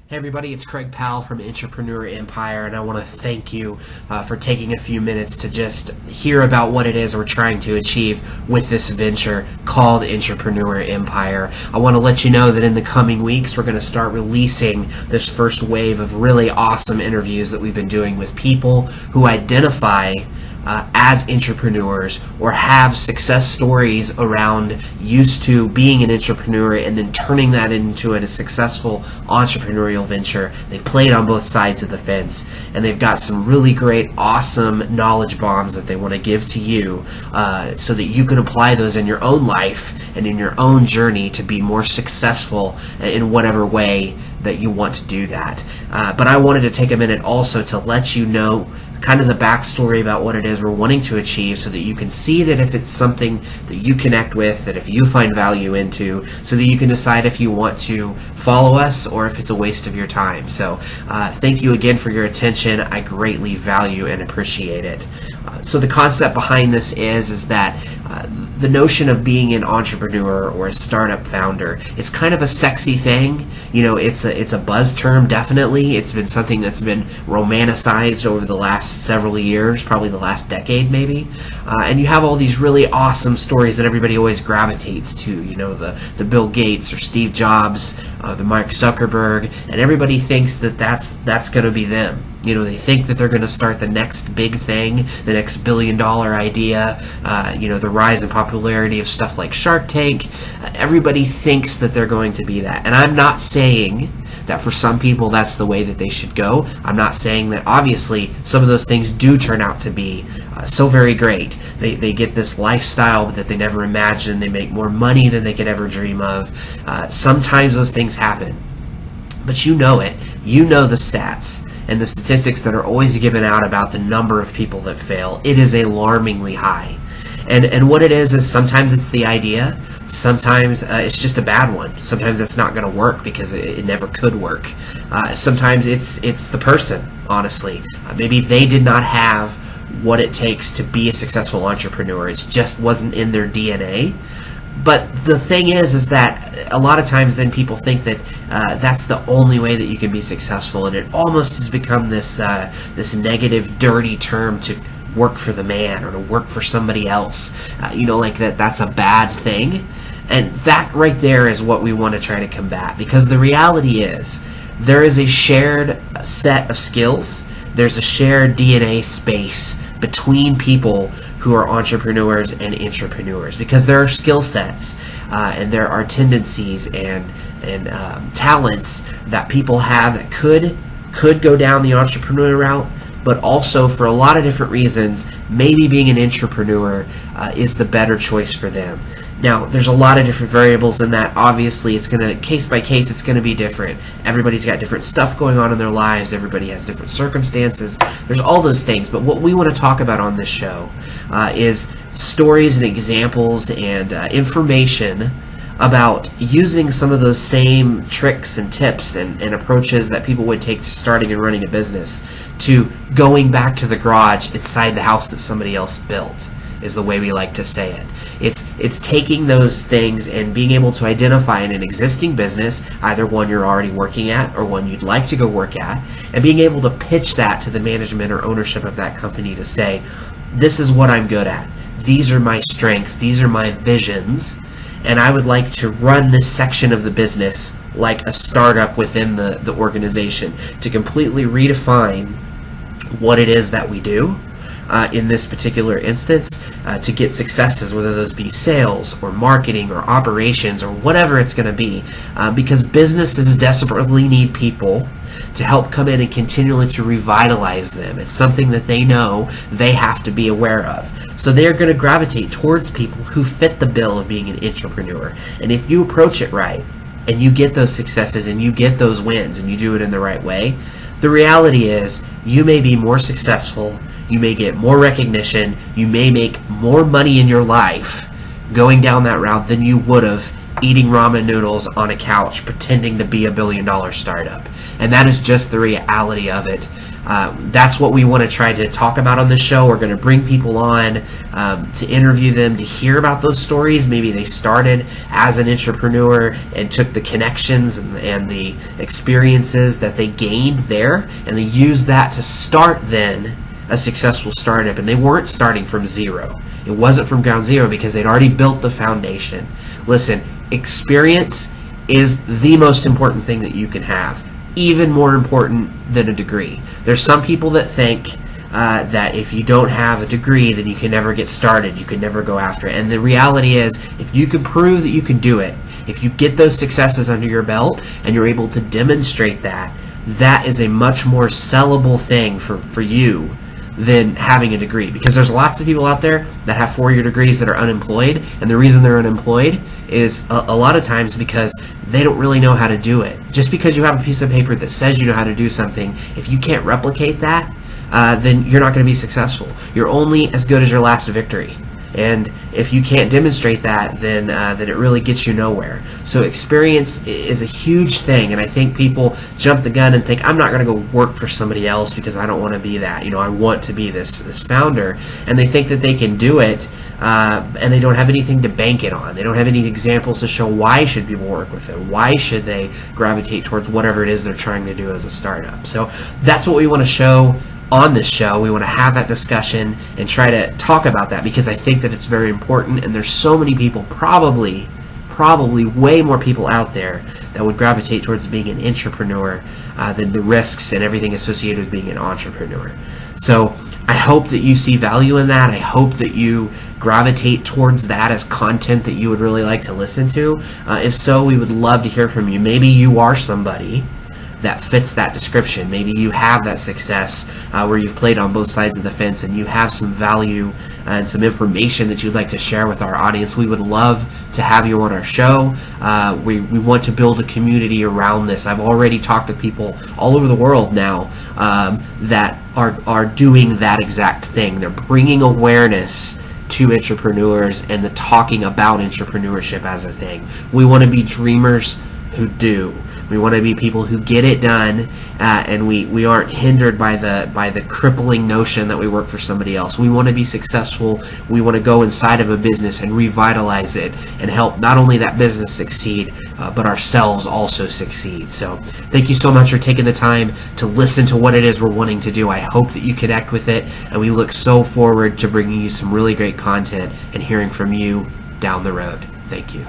Hey everybody, it's Craig Powell from Intrapreneur Empire, and I want to thank you for taking a few minutes to just hear about what it is we're trying to achieve with this venture called Intrapreneur Empire. I want to let you know that in the coming weeks we're going to start releasing this first wave of really awesome interviews that we've been doing with people who identify as entrepreneurs or have success stories around used to being an entrepreneur and then turning that into a successful entrepreneurial venture. They've played on both sides of the fence, and they've got some really great, awesome knowledge bombs that they want to give to you so that you can apply those in your own life and in your own journey to be more successful in whatever way that you want to do that. But I wanted to take a minute also to let you know kind of the backstory about what it is we're wanting to achieve, so that you can see that if it's something that you connect with, that if you find value into, so that you can decide if you want to follow us or if it's a waste of your time. So thank you again for your attention. I greatly value and appreciate it. So the concept behind this is that the notion of being an entrepreneur or a startup founder is kind of a sexy thing. You know, it's a buzz term, definitely. It's been something that's been romanticized over the last several years, probably the last decade maybe. And you have all these really awesome stories that everybody always gravitates to. You know, the Bill Gates or Steve Jobs, the Mark Zuckerberg, and everybody thinks that that's going to be them. You know, they think that they're going to start the next big thing, the next billion-dollar idea, the rise in popularity of stuff like Shark Tank. Everybody thinks that they're going to be that. And I'm not saying that for some people that's the way that they should go. I'm not saying that obviously some of those things do turn out to be so very great. They get this lifestyle that they never imagined. They make more money than they could ever dream of. Sometimes those things happen. But you know it. You know the stats and the statistics that are always given out about the number of people that fail. It is alarmingly high. And what it is sometimes it's the idea, sometimes it's just a bad one. Sometimes it's not going to work because it never could work. Sometimes it's the person, honestly. Maybe they did not have what it takes to be a successful entrepreneur. It just wasn't in their DNA. But the thing is that a lot of times then people think that that's the only way that you can be successful, and it almost has become this negative, dirty term to work for the man or to work for somebody else. Like that's a bad thing. And that right there is what we want to try to combat, because the reality is there is a shared set of skills. There's a shared DNA space between people who are entrepreneurs and intrapreneurs, because there are skill sets and there are tendencies and talents that people have that could go down the entrepreneur route, but also for a lot of different reasons, maybe being an intrapreneur is the better choice for them. Now, there's a lot of different variables in that. Obviously, it's going to, case by case, it's going to be different. Everybody's got different stuff going on in their lives. Everybody has different circumstances. There's all those things. But what we want to talk about on this show is stories and examples and information about using some of those same tricks and tips and approaches that people would take to starting and running a business to going back to the garage inside the house that somebody else built, is the way we like to say it. It's taking those things and being able to identify in an existing business, either one you're already working at or one you'd like to go work at, and being able to pitch that to the management or ownership of that company to say, this is what I'm good at. These are my strengths. These are my visions. And I would like to run this section of the business like a startup within the organization, to completely redefine what it is that we do. In this particular instance, to get successes, whether those be sales or marketing or operations or whatever it's going to be, because businesses desperately need people to help come in and continually to revitalize them. It's something that they know they have to be aware of. So they're going to gravitate towards people who fit the bill of being an entrepreneur. And if you approach it right, and you get those successes and you get those wins and you do it in the right way, the reality is you may be more successful, you may get more recognition, you may make more money in your life going down that route than you would have eating ramen noodles on a couch pretending to be a billion-dollar startup. And that is just the reality of it. That's what we want to try to talk about on this show. We're going to bring people on to interview them, to hear about those stories. Maybe they started as an entrepreneur and took the connections and the experiences that they gained there, and they used that to start then a successful startup. And they weren't starting from zero. It wasn't from ground zero because they'd already built the foundation. Listen, experience is the most important thing that you can have, even more important than a degree. There's some people that think that if you don't have a degree, then you can never get started, you can never go after it. And the reality is, if you can prove that you can do it, if you get those successes under your belt and you're able to demonstrate that, that is a much more sellable thing for you than having a degree. Because there's lots of people out there that have 4-year degrees that are unemployed, and the reason they're unemployed is a lot of times because they don't really know how to do it. Just because you have a piece of paper that says you know how to do something, if you can't replicate that, then you're not going to be successful. You're only as good as your last victory. And if you can't demonstrate that, then it really gets you nowhere. So experience is a huge thing, and I think people jump the gun and think, I'm not going to go work for somebody else because I don't want to be that. I want to be this founder, and they think that they can do it, and they don't have anything to bank it on. They don't have any examples to show why should people work with it. Why should they gravitate towards whatever it is they're trying to do as a startup? So that's what we want to show on this show. We want to have that discussion and try to talk about that, because I think that it's very important, and there's so many people, probably way more people out there that would gravitate towards being an entrepreneur than the risks and everything associated with being an entrepreneur. So I hope that you see value in that. I hope that you gravitate towards that as content that you would really like to listen to. If so, we would love to hear from you. Maybe you are somebody that fits that description. Maybe you have that success where you've played on both sides of the fence, and you have some value and some information that you'd like to share with our audience. We would love to have you on our show. We want to build a community around this. I've already talked to people all over the world now that are doing that exact thing. They're bringing awareness to entrepreneurs and the talking about entrepreneurship as a thing. We want to be dreamers who do. We want to be people who get it done, and we aren't hindered by the crippling notion that we work for somebody else. We want to be successful. We want to go inside of a business and revitalize it and help not only that business succeed, but ourselves also succeed. So thank you so much for taking the time to listen to what it is we're wanting to do. I hope that you connect with it, and we look so forward to bringing you some really great content and hearing from you down the road. Thank you.